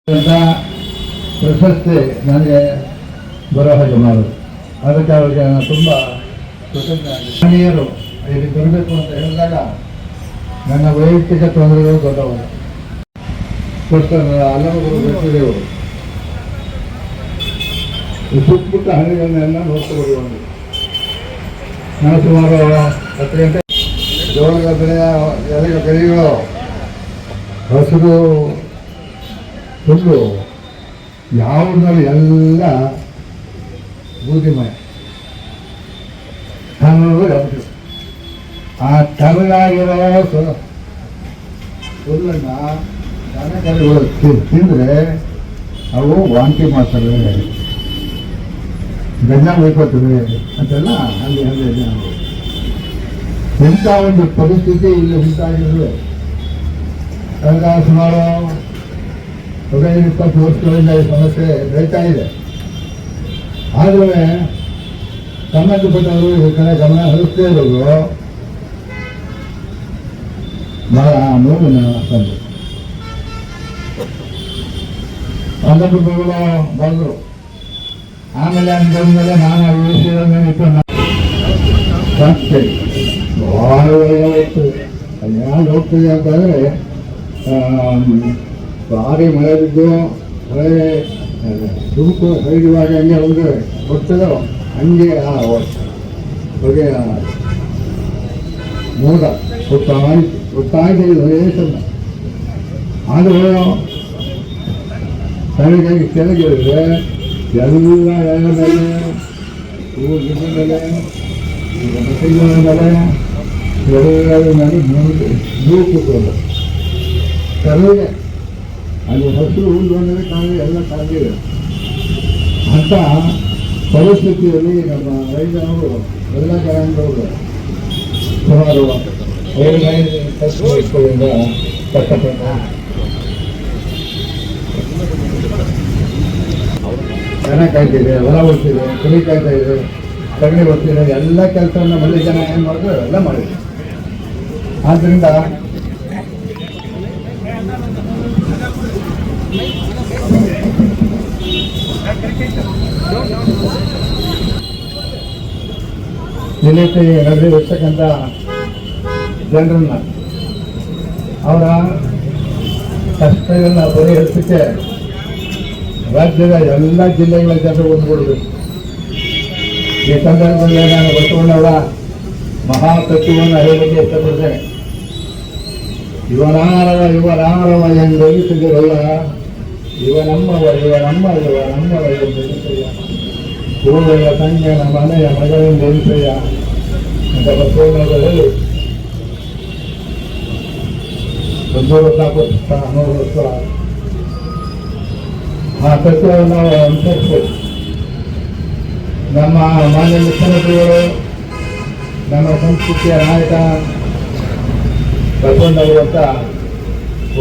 ಅಂತ ಪ್ರಶಸ್ತಿ ನನಗೆ ಬರೋ ಹಾಗೆ ಮಾಡೋದು. ಅದಕ್ಕೆ ಅವರಿಗೆ ನಾನು ತುಂಬ ಕೃತಜ್ಞರು ಇಲ್ಲಿ ಬರಬೇಕು ಅಂತ ಹೇಳಿದಾಗ ನನ್ನ ವೈಯಕ್ತಿಕ ತೊಂದರೆಗಳು ದೊಡ್ಡವರು ಹಲವು ವ್ಯಕ್ತಿಗಳು ಸುತ್ತಮುತ್ತ ಹಳ್ಳಿಗಳನ್ನೆಲ್ಲ ನೋಡ್ಕೊಂಡು ಒಂದು ನಾನು ಸುಮಾರು 10 ಗಂಟೆ ಜೋಳದ ಬೆಳೆಯ ಬೆಳೆಗಳು ಹಸಿರು ಫುಲ್ಲು ಯಾವುದ್ರಲ್ಲಿ ಎಲ್ಲ ಬೂದಿಮಯ ಯಾವುದು ಆ ತಲೆಯಾಗಿರೋ ಹುಲ್ಲನ್ನು ದನಕರುಗಳು ತಿಂದರೆ ಅವು ವಾಂತಿ ಮಾಡ್ತವೆ, ಗಂಜ ಬೈಕೋತವೆ ಅಂತೆಲ್ಲ ಅಲ್ಲಿ ಇಂಥ ಒಂದು ಪರಿಸ್ಥಿತಿ ಇಲ್ಲಿ ಉಂಟಾಗಿದ್ದು ಕಳೆದ ಸುಮಾರು 15-20 ವರ್ಷಗಳಿಂದ ಈ ಸಮಸ್ಯೆ ಬೆಳೀತಾ ಇದೆ. ಆದರೂ ಸಂಬಂಧಪಟ್ಟವರು ಈ ಕಡೆ ಗಮನ ಹರಿಸ್ತೇ ಇರೋದು ಬಹಳ ನೋವಿನ ತಂದೆ. ಸಂದರ್ಭಗಳು ಬಂದರು. ಆಮೇಲೆ ಅಂದ್ಮೇಲೆ ನಾನು ಆ ವಿಷಯದ ಮೇಲೆ ಭಾಳ ಹೋಗ್ತದೆ. ಅಲ್ಲಿ ಯಾರು ಹೋಗ್ತದೆ ಅಂತಂದರೆ ಭಾರಿ ಮಳೆ ಬಿದ್ದು ಮಳೆ ತುಮಕು ಹರಿಯುವಾಗ ಹಂಗೆ ಒಂದು ಹೊಡ್ತದೋ ಹಂಗೆ ಹೊಗೆ ಮೋಡ ಗೊತ್ತಾಗಿದೆ ಆದರೂ ಸರಿಗಾಗಿ ಕೆಳಗಿಳಿದ್ರೆ ಎಲ್ಲ ಮೇಲೆ ಗಿಡ ಮೇಲೆ ಬಸೆಗಳ ಮೇಲೆ ಎಲ್ಲರ ಮೇಲೆ ನೀರು ಕೂತ್ಕೊಂಡು ಕರೆಗೆ ಅಲ್ಲಿ ಹಸಿರು ಹುಲ್ಲು ಬಂದರೆ ಕಾಲಿಗೆ ಎಲ್ಲ ಕಾಲಿದೆ. ಅಂಥ ಪರಿಸ್ಥಿತಿಯಲ್ಲಿ ನಮ್ಮ ರೈತರು ಎಲ್ಲ ಜನಾಂಗದವರು ಸುಮಾರು 5 ವರ್ಷಗಳಿಂದ ಕಷ್ಟಪಟ್ಟ ಜನ ಕಾಯ್ತಿದೆ, ಹೊಲ ಓಡ್ತಿದೆ, ಕುರಿ ಕಾಯ್ತಾ ಇದೆ, ಸಗಣಿ ಓಡ್ತಿದೆ, ಎಲ್ಲ ಕೆಲಸವನ್ನು ಮಲ್ಲಿ ಜನ ಏನು ಮಾಡಿದ್ರು ಎಲ್ಲ ಮಾಡಿದ್ರು. ಆದ್ದರಿಂದ ಇಲ್ಲಿ ನಡೆದಿರ್ತಕ್ಕಂಥ ಜನರನ್ನ ಅವರ ಕಷ್ಟಗಳನ್ನ ಪರಿಹರಿಸಕ್ಕೆ ರಾಜ್ಯದ ಎಲ್ಲ ಜಿಲ್ಲೆಗಳ ಜನರು ಒಂದುಗೂಡಬೇಕು. ಈ ಸಂದರ್ಭದಲ್ಲಿ ನಾನು ಬಸವಣ್ಣವರ ಮಹಾತತ್ವವನ್ನು ಹೇಳಲಿಕ್ಕೆ ಇಷ್ಟಪಡ್ತೇನೆ. ಇವನಾರವ ಎಂದು ಎನಿಸಿದಿರಲ್ಲ, ಇವನಮ್ಮವ ಎಂದು ಕೂಡಲ ಸಂಗನ ಮನೆಯ ಮಗಳೆಂದು ಎನಿಸಯ್ಯ ಅಂತ ಬಸವಣ್ಣವರು ಹೇಳಿ 100 ವರ್ಷ ಆ ತತ್ವವನ್ನು ನಾವು ಅನುಸರಿಸಬೇಕು. ನಮ್ಮ ಮಾನ್ಯ ಮುಖ್ಯಮಂತ್ರಿಗಳು, ನಮ್ಮ ಸಂಸ್ಕೃತಿಯ ನಾಯಕ ಬಸವಣ್ಣವರು ಅಂತ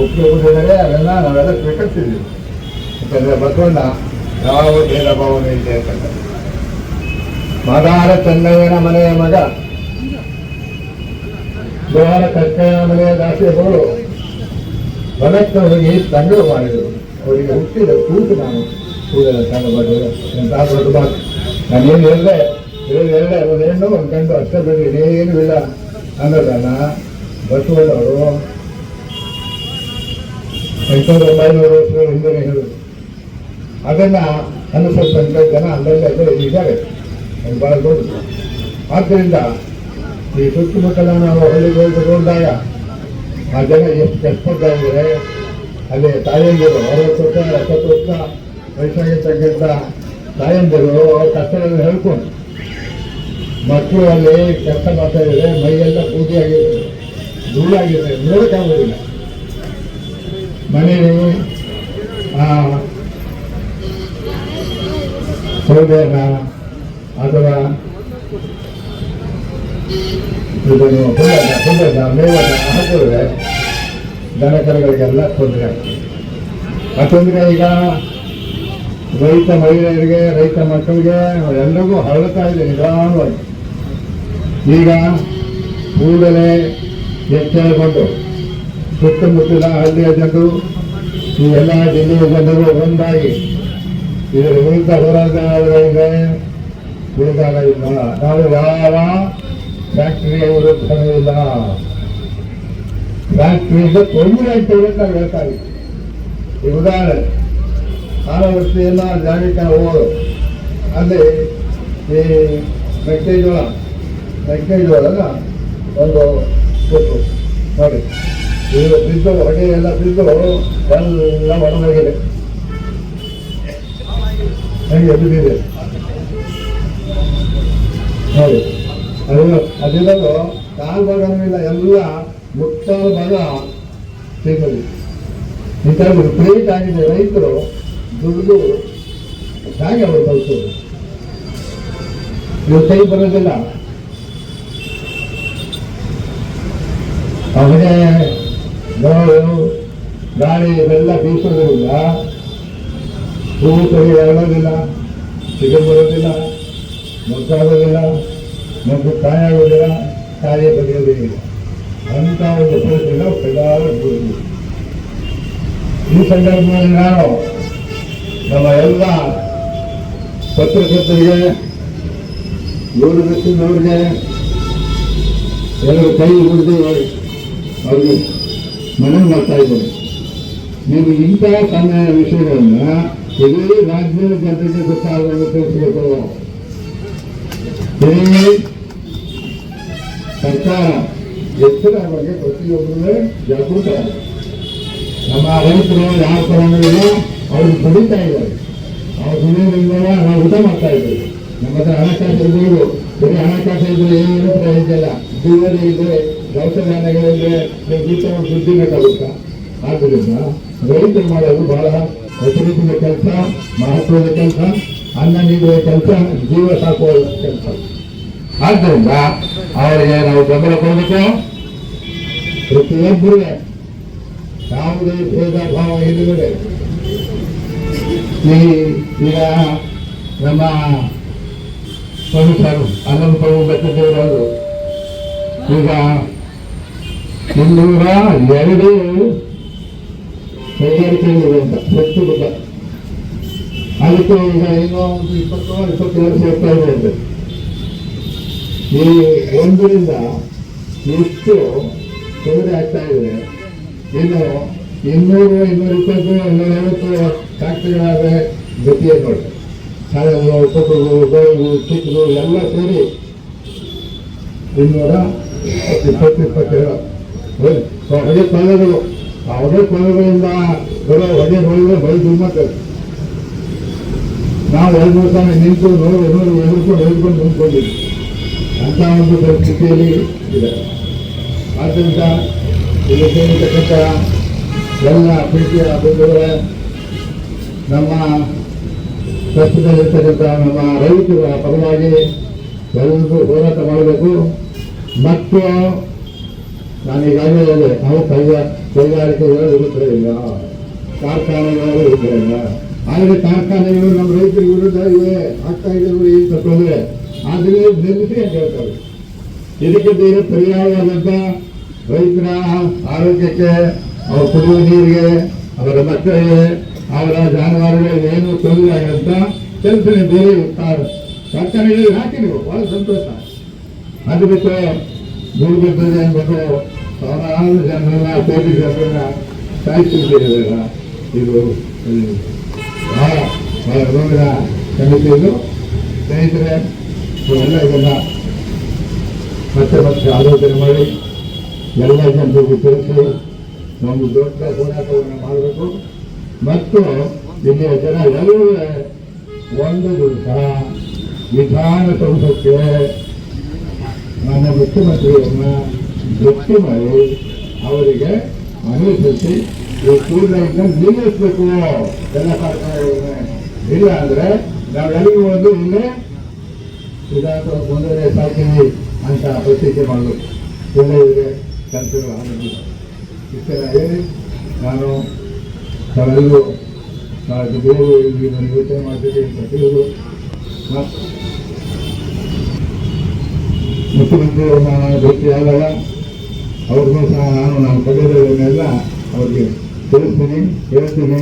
ಒಪ್ಪಿಕೊಂಡಿದ್ದಾರೆ. ಅದನ್ನು ನಾವೆಲ್ಲ ಸ್ವೀಕರಿಸಿದ್ದೀವಿ. ಯಾಕಂದರೆ ಬಸವಣ್ಣ ಯಾವ ಭೇದ ಭಾವನೆ ಇದೆ ಅಂತಂದರೆ ಮದಾರ ಚೆನ್ನಯ್ಯನ ಮನೆಯ ಮಗ, ಜೋಹರ ಕಕ್ಕಯ್ಯನ ಮನೆಯ ದಾಸಿಯಗಳು ಭಗತ್ನವರಿಗೆ ತಂಗಳು ಮಾಡಿದರು. ಅವರಿಗೆ ಹುಟ್ಟಿದ ಕೂತು ನಾನು ಕೂಡಲ ತಂಗಬಾರ್ದು ಎಂತ ದೊಡ್ಡ ಮಾತು. ನಾನೇನು ಹೇಳಿದೆ ಒಂದು ಹೆಣ್ಣು ಒಂದು ಗಂಡು ಅಷ್ಟೇ ಬೇರೆ ಏನೂ ಇಲ್ಲ ಅನ್ನೋದನ್ನ ಬಸವಣ್ಣವರು 800-900 ವರ್ಷಗಳ ಹಿಂದೆ ಹೇಳಿದ್ರು. ಅದನ್ನು ಅನುಸರಿಸಂತ ಜನ ಅಲ್ಲೆಲ್ಲ ಇದ್ದಾರೆ, ಅದು ಭಾಳ ದೊಡ್ಡದು. ಆದ್ದರಿಂದ ಈ ಸುತ್ತಮುತ್ತಲ ನಾವು ಹಳ್ಳಿಗೆ ಹೋದಾಗ ಆ ಜನ ಎಷ್ಟು ಕಷ್ಟಪಡ್ತಾ ಇದ್ದಾರೆ. ಅಲ್ಲಿ ತಾಯಂದಿರು 60 ವರ್ಷ 70 ವರ್ಷ ವಯಸ್ಸಾಗಿರ್ತಕ್ಕಂಥ ತಾಯಂದಿರು ಅವ್ರ ಕಷ್ಟಗಳನ್ನು ಹೇಳ್ಕೊಂಡು ಮಕ್ಕಳು ಅಲ್ಲಿ ಕೆಲಸ ಮಾಡ್ತಾ ಇದ್ದಾರೆ. ಮೈಯೆಲ್ಲ ಪೂಜೆಯಾಗಿದೆ, ಧೂಳಾಗಿದೆ, ನೋಡೋಕ್ಕಾಗೋದಿಲ್ಲ. ಮನೆಯಲ್ಲಿ ಸೌದೆಯನ್ನ ಅಥವಾ ಇದನ್ನು ಮೇವನ್ನ ಹಾಕಿದ್ರೆ ದನಕರುಗಳಿಗೆಲ್ಲ ತೊಂದರೆ ಆಗ್ತದೆ. ಆ ತೊಂದರೆ ಈಗ ರೈತ ಮಹಿಳೆಯರಿಗೆ, ರೈತ ಮಕ್ಕಳಿಗೆ ಎಲ್ಲರಿಗೂ ಹರಡ್ತಾ ಇದೆ ನಿಧಾನವಾಗಿ. ಈಗ ಕೂಡಲೇ ಎಚ್ಚರಗೊಂಡು ಸುತ್ತಮುತ್ತಲ ಹಳ್ಳಿಯ ಜನರು ಈ ಎಲ್ಲ ಜಿಲ್ಲೆಯ ಜನರು ಒಂದಾಗಿ ಇದರ ವಿರುದ್ಧ ಹೋರಾಟ ಉಳಿದಾಗ ಇಲ್ಲ. ನಾವು ಯಾವ ಫ್ಯಾಕ್ಟರಿಯ ವಿರುದ್ಧವೂ ಇಲ್ಲ. ಫ್ಯಾಕ್ಟರಿಯಿಂದ ತೊಂದರೆ ಆಗ್ತದೆ ನಾವು ಹೇಳ್ತಾ ಇದ್ದೀವಿ. ಈ ಉದಾಹರಣೆ ಕಾಲವೃತ್ತಿಯೆಲ್ಲ ಜಾಗಕ್ಕೆ ಹೋಗೋದು ಅಲ್ಲಿ ಈ ಮೆಕ್ಕೆಜೋಳದ ಒಂದು ಕೊಟ್ಟು ನೋಡಿ, ಇದು ಬಿದ್ದು ಹೊಗೆ ಎಲ್ಲ ಬಿದ್ದು ಎಲ್ಲ ಒಣಗೋಗಿದೆ, ಹೇಗೆ ಬಿದ್ದಿದೆ ನೋಡಿ. ಅದಿರೋದು ಕಾಲು ಭಾಗವಿಲ್ಲ, ಎಲ್ಲ ಮುಕ್ಕಾಲು ಭಾಗ ಸಿಗೋದು. ಇಂಥ ಪ್ಲೇಟ್ ಆಗಿದೆ. ರೈತರು ದುಡ್ಡು ಹೇಗೆ ಅವರು ಕಲಿಸೋದು? ಇವ್ರ ಕೈ ಬರೋದಿಲ್ಲ. ಅವನೇ ಗಾಳಿ ಇವೆಲ್ಲ ಬೀಸೋದ್ರಿಂದ ಹೂವು ಕೈ ಆಗೋದಿಲ್ಲ, ಸಿಗು ಬರೋದಿಲ್ಲ, ಮೊಗ್ಗಾಗೋದಿಲ್ಲ, ಮೊಗ್ಗು ಕಾಯಾಗೋದಿಲ್ಲ, ಕಾಯಿ ಬರೆಯೋದಿಲ್ಲ. ಅಂತ ಒಂದು ಪರಿಸ್ಥಿತಿ ನಾವು ಕೈಗಾರಿಕೆ. ಈ ಸಂದರ್ಭದಲ್ಲಿ ನಾನು ನಮ್ಮ ಎಲ್ಲ ಪತ್ರಕರ್ತರಿಗೆ, ದೂರದರ್ಶನದವ್ರಿಗೆ ಎಲ್ಲರೂ ಕೈ ಹಿಡಿದು ಅವ್ರಿಗೆ ಮನವಿ ಮಾಡ್ತಾ ಇದ್ದೇನೆ. ನೀವು ಇಂಥ ಸಣ್ಣ ವಿಷಯಗಳನ್ನ ಇಡೀ ರಾಜ್ಯದ ಜನತೆಗೆ ಗೊತ್ತಾಗುವಂತೆ ತಿಳಿಸಬೇಕು. ಸರ್ಕಾರ ಎಚ್ಚರ ಬಗ್ಗೆ ಪ್ರತಿಯೊಬ್ಬರೇ ಜಾಗೃತ. ನಮ್ಮ ರೈತರು ಯಾವ ತರಂಗಗಳು ಅವ್ರಿಗೆ ದುಡಿತಾ ಇದ್ದಾರೆ. ಅವ್ರ ದುಡಿಯೋದ್ರಿಂದ ನಾವು ಊಟ ಮಾಡ್ತಾ ಇದ್ದೀವಿ. ನಮ್ಮ ಹತ್ರ ಹಣಕಾಸು ಇರ್ಬೋದು, ಬರೀ ಹಣಕಾಸು ಇದ್ರೆ ಏನು ಪ್ರಯೋಜನ. ದುಡಿಯೋದೇ ಇದ್ರೆ, ದವಸ ಧಾನ್ಯಗಳಿದ್ರೆ ದುಡ್ಡು ಬೇಕಾಗುತ್ತಾ? ಆದ್ದರಿಂದ ರೈತರು ಮಾಡೋದು ಬಹಳ ಹೆಸರಿಸಿದ ಕೆಲಸ, ಮಹತ್ವದ ಕೆಲಸ, ಅನ್ನ ನೀಡುವ ಕೆಲಸ, ಜೀವ ಸಾಕುವ ಕೆಲಸ. ಆದ್ದರಿಂದ ಅವರಿಗೆ ನಾವು ಬೆಂಬಲ ಕೊಡಬೇಕು. ಪ್ರತಿಯೊಬ್ಬರಿಗೆ ಯಾವುದೇ ಭೇದ ಭಾವ ಇಲ್ಲದೆ ಈಗ ನಮ್ಮ ಪ್ರೊಫೆಸರ್ ಅನಂತ ಬೆಟ್ಟದೇವರು ಈಗ 202 ಕೈಗಾರಿಕೆಗಳಿವೆ ಅಂತ ಹೆಚ್ಚು ಗೊತ್ತ. ಅದಕ್ಕೆ ಈಗ ಏನೋ ಒಂದು 22 ವರ್ಷ ಹೋಗ್ತಾ ಇದೆ ಅಂತ. ಈ ಒಂದರಿಂದ ಎಷ್ಟು ತೊಂದರೆ ಆಗ್ತಾ ಇದೆ. ಇನ್ನು 200, 220, 250 ಫ್ಯಾಕ್ಟ್ರಿಗಳಾದರೆ ಗತಿಯೇ ನೋಡಿ. ಸಾಲಗಳು, ಕೊಟ್ಟರು, ಗೋಳು, ಚಿಕ್ಕದು ಎಲ್ಲ ಸೇರಿ 220-22 ಹೊಗೆ ಕೊಳಗಳು. ಆ ಹೊಗೆ ಕೊಳಗಳಿಂದ ಬರೋ ಹೊಗೆ ಹೊಳೆಗಳು ಬೈ ದುರ್ಮಕ್ಕಳು. ನಾವು 2-3 ಸಾಲ ನಿಂತು ಎದುರ್ಕೊಂಡು ನಿಂತ್ಕೊಂಡಿದ್ವಿ. ಅಂತ ಒಂದು ಪರಿಸ್ಥಿತಿಯಲ್ಲಿ ಇದೆ. ಆದ್ದರಿಂದ ಇಲ್ಲಿ ಸೇರಿರ್ತಕ್ಕಂಥ ಎಲ್ಲ ಪ್ರೀತಿಯ ಬಂಧುಗಳೇ, ನಮ್ಮ ಪ್ರಸ್ತುತದಲ್ಲಿರ್ತಕ್ಕಂಥ ನಮ್ಮ ರೈತರ ಪರವಾಗಿ ಎಲ್ಲರೂ ಹೋರಾಟ ಮಾಡಬೇಕು. ಮತ್ತು ನಾನೀಗಾಗಲೇ ಹೇಳಿದೆ, ನಾವು ಕೈಗಾರಿಕೆಗಳು ಇರುತ್ತಲಿಲ್ಲ, ಕಾರ್ಖಾನೆಗಳು ಇರುತ್ತಲಿಲ್ಲ. ಆದರೆ ಕಾರ್ಖಾನೆಗಳು ನಮ್ಮ ರೈತರ ವಿರುದ್ಧ ಇವೆ, ಆಗ್ತಾ ಇದೆ ಇಂಥ ತೊಂದರೆ. ಆದರೆ ನಿಲ್ಲಿಸಿ ಅಂತ ಹೇಳ್ತಾರೆ. ಇದಕ್ಕೆ ಬೇರೆ ಪರ್ಯಾಯವಾದಂಥ ರೈತರ ಆರೋಗ್ಯಕ್ಕೆ, ಅವರ ಕುಡಿಯುವ ನೀರಿಗೆ, ಅವರ ಮಕ್ಕಳಿಗೆ, ಅವರ ಜಾನುವಾರುಗಳಿಗೆ ಏನು ತೊಂದರೆ ಆಗಂತ ಕೆಲಸ ಬೇರೆ ಕಾರ್ಖಾನೆಗಳಿಗೆ ಹಾಕಿ ನೀವು ಬಹಳ ಸಂತೋಷ. ಅದು ಬಿಟ್ಟು ದುಡ್ಡು ಬರ್ತದೆ ಅಂದ್ಬಿಟ್ಟು ಸಾವಿರಾರು ಜನರನ್ನ, ಕೋಟಿ ಜನರನ್ನ ಸಾಯಿಸಿದ್ದೀರಲ್ಲ, ಇದು ಬಹಳ ಬಹಳ ರೋಗದ ಸಂಗತಿ. ಇದು ಸ್ನೇಹಿತರೆ, ಎಲ್ಲ ಇದನ್ನ ಮತ್ತೆ ಆಲೋಚನೆ ಮಾಡಿ ಎಲ್ಲ ಜನರಿಗೂ ತಿಳಿಸಿ ಒಂದು ದೊಡ್ಡ ಹೋರಾಟವನ್ನು ಮಾಡಬೇಕು. ಮತ್ತು ಇಲ್ಲಿಯ ಜನ ಎಲ್ಲರೂ ಒಂದು ದಿವಸ ವಿಧಾನಸೌಧಕ್ಕೆ ನಮ್ಮ ಮುಖ್ಯಮಂತ್ರಿಯನ್ನ ಭೇಟಿ ಮಾಡಿ ಅವರಿಗೆ ಅನುಸರಿಸಿ ಈ ಕೂಡಲೇ ನಿಲ್ಲಿಸಬೇಕು ಎಲ್ಲ ಕಾರ್ಖಾನೆಗಳನ್ನ. ಇಲ್ಲ ಅಂದ್ರೆ ನಾವೆಲ್ಲರೂ ಒಂದು ಇಲ್ಲೇ ವಿಧಾನಸೌಧ ಮುಂದೆ ಸಾಕಿವಿ ಅಂತ ಪ್ರತಿಜ್ಞೆ ಮಾಡಬೇಕು. ಒಳ್ಳೆಯ ಕೆಲಸಗಳು ಆಗಲಿಲ್ಲ. ಇಷ್ಟೆಲ್ಲ ಹೇಳಿ ನಾನು ತಾವೆಲ್ಲರೂ ಬೇರೆ ಯೋಚನೆ ಮಾಡ್ತೀವಿ ಅಂತ ತಿಳಿದು ಮುಖ್ಯಮಂತ್ರಿಯವರನ್ನ ಭೇಟಿಯಾದಾಗ ಅವ್ರಿಗೂ ಸಹ ನಾನು ನಮ್ಮ ಪಡೆದವನ್ನೆಲ್ಲ ಅವ್ರಿಗೆ ತಿಳಿಸ್ತೀನಿ, ಹೇಳ್ತೀನಿ.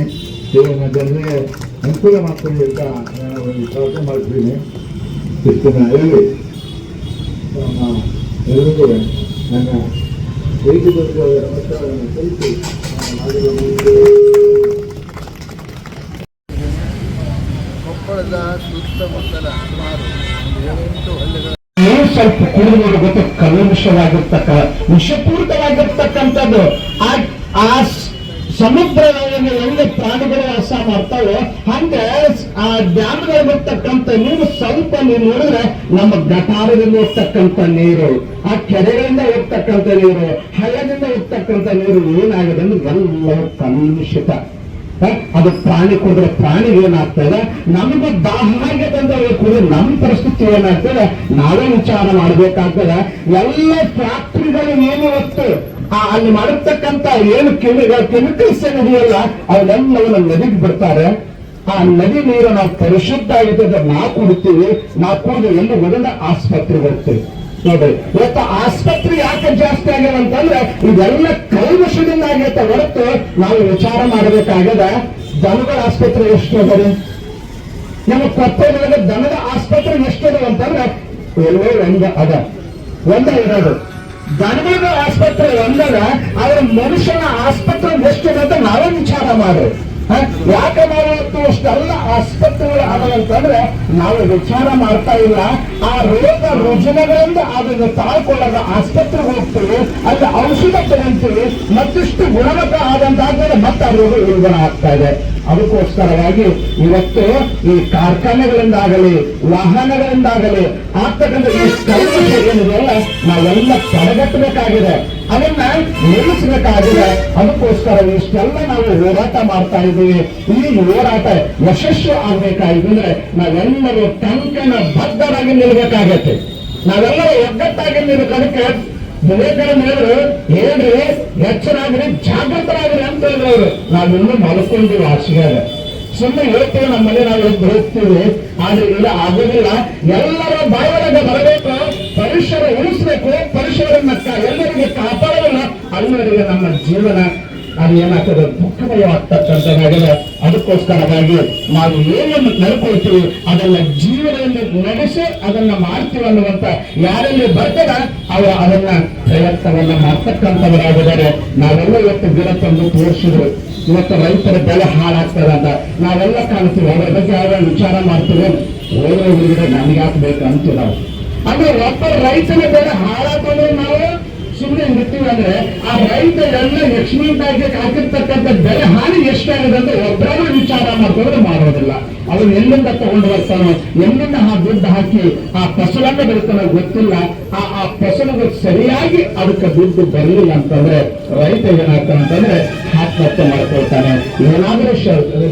ಜನರಿಗೆ ಅನುಕೂಲ ಮಾಡ್ತೀನಿ ಅಂತ ನಾನು ವಿಶ್ವಾಸ ಮಾಡ್ತೀನಿ. ಇಷ್ಟು ಹೇಳಿ ಎಲ್ಲರಿಗೂ ನನ್ನ ವೈದ್ಯಕೀಯ ನಮಸ್ಕಾರವನ್ನು ತಿಳಿಸಿ ಕೊಪ್ಪಳದ ಸುತ್ತಮುತ್ತಲ ಸುಮಾರು 7-8 ಹಳ್ಳಿಗಳ ಸ್ವಲ್ಪ ಕುಡಿದು ಗೊತ್ತು ಕಲುಷವಾಗಿರ್ತಕ್ಕ ವಿಷಪೂರಿತವಾಗಿರ್ತಕ್ಕಂಥದ್ದು ಆ ಸಮುದ್ರದಲ್ಲಿ ಹೆಂಗೆ ಪ್ರಾಣಿಗಳು ವಾಸ ಮಾಡ್ತಾವೋ ಹಂಗೆ ಆ ಡ್ಯಾಮ್ಗಳು ಬರ್ತಕ್ಕಂಥ ನೀರು ಸ್ವಲ್ಪ ನೀವು ನೋಡಿದ್ರೆ ನಮ್ಮ ಗಟಾರದಿಂದ ಹೋಗ್ತಕ್ಕಂಥ ನೀರು, ಆ ಕೆರೆಗಳಿಂದ ಹೋಗ್ತಕ್ಕಂಥ ನೀರು, ಹಳ್ಳದಿಂದ ಹೋಗ್ತಕ್ಕಂಥ ನೀರು ಏನಾಗಿದೆ ಅಂದ್ರೆ ಎಲ್ಲವೂ ಕಲುಷಿತ. ಅದು ಪ್ರಾಣಿ ಕುಡಿದ್ರೆ ಪ್ರಾಣಿಗೆ ಏನಾಗ್ತದೆ, ನಮಗೂ ದಾಹ ಆಗತ್ತೆ ಅಂತ ಕುಡಿದ್ರೆ ನಮ್ಮ ಪರಿಸ್ಥಿತಿ ಏನಾಗ್ತದೆ ನಾವೇ ವಿಚಾರ ಮಾಡ್ಬೇಕಾಗ್ತದೆ. ಎಲ್ಲ ಫ್ಯಾಕ್ಟ್ರಿಗಳು ಏನು ಹೊತ್ತು ಅಲ್ಲಿ ಮಾಡಿರ್ತಕ್ಕಂಥ ಏನು ಕೆಮಿಕಲ್ಸ್ ಏನಿದೆಯಲ್ಲ ಅವನ್ನೆಲ್ಲವನ್ನ ನದಿಗೆ ಬಿಡ್ತಾರೆ. ಆ ನದಿ ನೀರು ನಾವು ಪರಿಶುದ್ಧ ಆಗಿದೆ ನಾವು ಕುಡಿತೀವಿ. ನಾವು ಕುಡಿದು ಎಲ್ಲಿ ಹೋದ್ರೆ ಆಸ್ಪತ್ರೆಗೆ ಹೋಗ್ತೀವಿ. ನೋಡ್ರಿ, ಇವತ್ತು ಆಸ್ಪತ್ರೆ ಯಾಕೆ ಜಾಸ್ತಿ ಆಗ್ಯಾವ ಅಂತಂದ್ರೆ ಇದೆಲ್ಲ ಕಲ್ಮಶದಿಂದ ಆಗೈತೆ ಹೊರತು ನಾವು ವಿಚಾರ ಮಾಡಬೇಕಾಗದ. ದನಗಳ ಆಸ್ಪತ್ರೆ ಎಷ್ಟು ಅದಾರೆ ನಮ್ಮ ಕೊಪ್ಪಳದೊಳಗೆ, ದನದ ಆಸ್ಪತ್ರೆ ಎಷ್ಟು ಅದಾವ ಅಂತಂದ್ರೆ ಎಲ್ಲೋ ಒಂದ ಇರೋದು. ದನಗಳ ಆಸ್ಪತ್ರೆ ಒಂದದ, ಆದ್ರೆ ಮನುಷ್ಯನ ಆಸ್ಪತ್ರೆ ಎಷ್ಟು ಅಂತ ನಾವೇ ವಿಚಾರ ಮಾಡ್ರಿ. ಯಾಕೆ ನಾವು ಇವತ್ತು ಅಷ್ಟೆಲ್ಲ ಆಸ್ಪತ್ರೆಗಳು ಆಗದಂತಂದ್ರೆ ನಾವು ವಿಚಾರ ಮಾಡ್ತಾ ಇಲ್ಲ. ಆ ರೋಗ ರುಜಿನಗಳಿಂದ ಅದನ್ನು ತಾಳ್ಕೊಳ್ಳೋದ ಆಸ್ಪತ್ರೆಗೆ ಹೋಗ್ತೀವಿ, ಅಲ್ಲಿ ಔಷಧ ತಗೊಂತೀವಿ, ಮತ್ತಿಷ್ಟು ಗುಣಮಟ್ಟ ಆದಂತಾದ್ಮೇಲೆ ಮತ್ತೆ ಆ ರೋಗ ಉಲ್ಬಣ ಆಗ್ತಾ ಇದೆ. ಅದಕ್ಕೋಸ್ಕರವಾಗಿ ಇವತ್ತು ಈ ಕಾರ್ಖಾನೆಗಳಿಂದಾಗಲಿ ವಾಹನಗಳಿಂದಾಗಲಿ ಆಗ್ತಕ್ಕಂಥ ಈ ಕಲ್ಮಶ ಏನಿದೆಯಲ್ಲ ನಾವೆಲ್ಲ ತಡೆಗಟ್ಟಬೇಕಾಗಿದೆ, ಅದನ್ನ ನಿಲ್ಲಿಸಬೇಕಾಗಿದೆ. ಅದಕ್ಕೋಸ್ಕರ ಇಷ್ಟೆಲ್ಲ ನಾವು ಹೋರಾಟ ಮಾಡ್ತಾ ಇದ್ದೀವಿ. ಈ ಹೋರಾಟ ಯಶಸ್ವಿ ಆಗ್ಬೇಕಾಗಿದ್ರೆ ನಾವೆಲ್ಲರೂ ಕಂಕಣ ಬದ್ಧರಾಗಿ ನಿಲ್ಬೇಕಾಗತ್ತೆ. ನಾವೆಲ್ಲರೂ ಒಗ್ಗಟ್ಟಾಗಿ ನಿಲ್ಲೋದಕ್ಕೆ ವಿವೇಕಾನಂದ ಹೇಳಿದ್ರು, ಹೇಳ್ರಿ ಎಚ್ಚರಾಗ್ರಿ, ಜಾಗೃತರಾಗ್ರಿ ಅಂತ ಹೇಳಿದ್ರು ಅವರು. ನಾವಿನ್ನೂ ಮಲ್ಕೊಂಡಿವಿ ಆಶೆಗಾರ, ಸುಮ್ಮನೆ ಹೇಳ್ತೀವಿ ನಮ್ಮ ಮನೆ ನಾವು ಹೋಗ್ತೀವಿ, ಆದ್ರೆ ಇಲ್ಲ ಆಗೋದಿಲ್ಲ. ಎಲ್ಲರ ಬಾಯೊಳಗೆ ಬರಬೇಕು, ಪರಿಸರ ಉಳಿಸ್ಬೇಕು, ಪರಿಸರನ್ನ ಎಲ್ಲರಿಗೆ ಕಾಪಾಡೋದಿಲ್ಲ, ಅಲ್ಲರಿಗೆ ನಮ್ಮ ಜೀವನ ಅದು ಏನಾಗ್ತದೆ ದುಃಖಮಯವಾಗ್ತಕ್ಕಂಥದ್ದಾಗಿದೆ. ಅದಕ್ಕೋಸ್ಕರವಾಗಿ ನಾವು ಏನನ್ನು ನಡ್ಕೊಳ್ತೀವಿ ಅದನ್ನ ಜೀವನದಲ್ಲಿ ನಡೆಸಿ ಅದನ್ನ ಮಾಡ್ತೀವಿ ಅನ್ನುವಂತ ಯಾರಲ್ಲಿ ಬರ್ತದ ಅವರು ಅದನ್ನ ಪ್ರಯತ್ನವನ್ನ ಮಾಡ್ತಕ್ಕಂಥವರಾಗಿದ್ದಾರೆ. ನಾವೆಲ್ಲ ಇವತ್ತು ಗಿಡ ತಂದು ತೋರಿಸಿದ್ರು, ಇವತ್ತು ರೈತರ ಬೆಲೆ ಹಾಳಾಗ್ತದೆ ಅಂತ ನಾವೆಲ್ಲ ಕಾಣ್ತೀವಿ. ಅದರ ಬಗ್ಗೆ ಯಾರು ವಿಚಾರ ಮಾಡ್ತೀವಿ, ಓದೋ ಗಿಡ ನಮ್ಗೆ ಹಾಕ್ಬೇಕು ಅಂತೀವಿ ನಾವು. ಅಂದ್ರೆ ಒಬ್ಬ ರೈತನ ಬೆಲೆ ಹಾಳಾಗ್ತದೆ ನಾವು ಸುಮ್ಮನೆ ಇರ್ತೀವಿ ಅಂದ್ರೆ ಆ ರೈತ ಎಲ್ಲ ಎಕ್ಸ್ಪೆರಿಮೆಂಟ್ ಆಗಿ ಹಾಕಿರ್ತಕ್ಕಂಥ ಬೆಲೆ ಹಾನಿ ಎಷ್ಟಾಗಿದೆ ಅಂದ್ರೆ ಒಬ್ಬರನ್ನ ವಿಚಾರ ಮಾಡ್ಕೊಂಡ್ರೆ ಮಾಡೋದಿಲ್ಲ. ಅವನು ಎಲ್ಲಿಂದ ತಗೊಂಡು ಬರ್ತಾನೋ, ಎಲ್ಲಿಂದ ದುಡ್ಡು ಹಾಕಿ ಆ ಫಸಲನ್ನ ಬೆಳಿತಾನೋ ಗೊತ್ತಿಲ್ಲ. ಆ ಫಸಲಿಗೆ ಸರಿಯಾಗಿ ಅದಕ್ಕೆ ದುಡ್ಡು ಬರಲಿಲ್ಲ ಅಂತಂದ್ರೆ ರೈತ ಏನಾಗ್ತಾನೆ ಅಂತಂದ್ರೆ ಆತ್ಮಹತ್ಯೆ ಮಾಡ್ಕೊಳ್ತಾನೆ. ಏನಾದ್ರೂ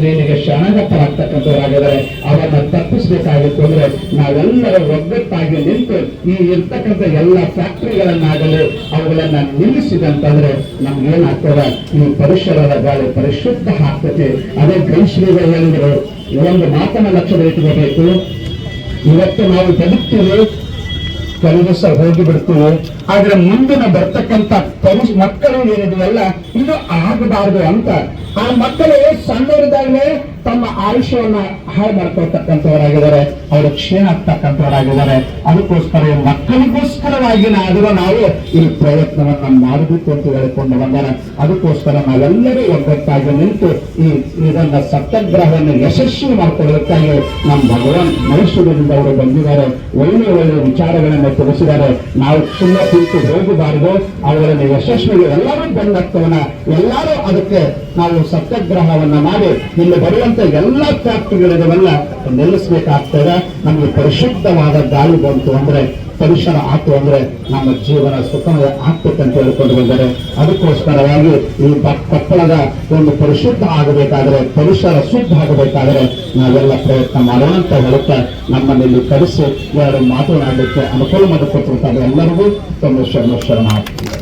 ನಿನಗೆ ಶರಣಗತರಾಗ್ತಕ್ಕಂಥವರಾಗಿದ್ದಾರೆ, ಅವನ್ನ ತಪ್ಪಿಸ್ಬೇಕಾಗಿತ್ತು ಅಂದ್ರೆ ನಾವೆಲ್ಲರ ಒಗ್ಗಟ್ಟಾಗಿ ನಿಂತು ಈ ಇರ್ತಕ್ಕಂಥ ಎಲ್ಲ ಫ್ಯಾಕ್ಟರಿಗಳನ್ನಾಗಲಿ ಅವುಗಳನ್ನ ನಿಲ್ಲಿಸಿದಂತಂದ್ರೆ ನಮ್ಗೇನಾಗ್ತದೆ, ಈ ಪರಿಸರದ ಗಾಳಿ ಪರಿಶುದ್ಧ ಆಗ್ತದೆ. ಅದೇ ಗಂಶ್ರೀಗಳು ಹೇಳಿದ್ರು, ಒಂದು ಮಾತನ್ನ ಲಕ್ಷ್ಯದ ಇಟ್ಕೋಬೇಕು. ಇವತ್ತು ನಾವು ಬದುಕ್ತೀವಿ, ಕೆಲವು ದಿವಸ ಹೋಗಿ ಬಿಡ್ತೀವಿ, ಆದ್ರೆ ಮುಂದಿನ ಬರ್ತಕ್ಕಂಥ ಮಕ್ಕಳು ಏನಿದೆಯಲ್ಲ ಇದು ಆಗಬಾರದು ಅಂತ ಆ ಮಕ್ಕಳು ಸಣ್ಣವರಿದ್ದಾಗಲೇ ತಮ್ಮ ಆಯುಷ್ಯವನ್ನ ಹಾಳು ಮಾಡ್ಕೊಳ್ತಕ್ಕಂಥವರಾಗಿದ್ದಾರೆ, ಅವರು ಕ್ಷೀಣ ಆಗ್ತಕ್ಕಂಥವರಾಗಿದ್ದಾರೆ. ಅದಕ್ಕೋಸ್ಕರ ಮಕ್ಕಳಿಗೋಸ್ಕರವಾಗಿನಾದರೂ ನಾವು ಈ ಪ್ರಯತ್ನವನ್ನ ಮಾಡಬೇಕು ಅಂತ ಹೇಳಿಕೊಂಡು ಬಂದಾರೆ. ಅದಕ್ಕೋಸ್ಕರ ನಾವೆಲ್ಲರೂ ಒಗ್ಗಟ್ಟಾಗಿ ನಿಂತು ಇದನ್ನ ಸತ್ಯಾಗ್ರಹವನ್ನು ಯಶಸ್ವಿ ಮಾಡ್ಕೊಳ್ಳೋದಕ್ಕಾಗಿ ನಮ್ಮ ಭಗವಾನ್ ಮೈಸೂರಿನಿಂದ ಅವರು ಬಂದಿದ್ದಾರೆ, ಒಳ್ಳೆ ಒಳ್ಳೆ ವಿಚಾರಗಳನ್ನು ತಿಳಿಸಿದ್ದಾರೆ. ನಾವು ಸುಮ್ಮನೆ ಕುರಿತು ಹೋಗಬಾರದು, ಅವುಗಳನ್ನು ಯಶಸ್ವಿಗೆ ಎಲ್ಲರೂ ಬೆನ್ನತ್ತವನ್ನ ಎಲ್ಲರೂ ಅದಕ್ಕೆ ನಾವು ಸತ್ಯಾಗ್ರಹವನ್ನ ಮಾಡಿ ಇಲ್ಲಿ ಬರುವಂತ ಎಲ್ಲಾ ಫ್ಯಾಕ್ಟರಿಗಳಿಗೆಲ್ಲ ನಿಲ್ಲಿಸಬೇಕಾಗ್ತದೆ. ನಮಗೆ ಪರಿಶುದ್ಧವಾದ ಗಾಳಿ ಬಂತು ಅಂದ್ರೆ, ಪರಿಸರ ಆಯ್ತು ಅಂದ್ರೆ ನಮ್ಮ ಜೀವನ ಸುಖಮಯ ಆಗ್ಬೇಕಂತ ಹೇಳಿಕೊಂಡು ಬಂದರೆ, ಅದಕ್ಕೋಸ್ಕರವಾಗಿ ಈ ಕೊಪ್ಪಳದ ಒಂದು ಪರಿಶುದ್ಧ ಆಗಬೇಕಾದ್ರೆ, ಪರಿಸರ ಶುದ್ಧ ಆಗಬೇಕಾದ್ರೆ ನಾವೆಲ್ಲ ಪ್ರಯತ್ನ ಮಾಡೋಣ ಅಂತ ಹೇಳುತ್ತಾ ನಮ್ಮಲ್ಲಿ ಕರೆಸಿ ಎರಡು ಮಾತನಾಡಲಿಕ್ಕೆ ಅನುಕೂಲ ಮಾಡಿಕೊಟ್ಟಿರ್ತಾರೆ ಎಲ್ಲರಿಗೂ ತುಂಬ ಶರಣ ಆಗ್ತಿದೆ.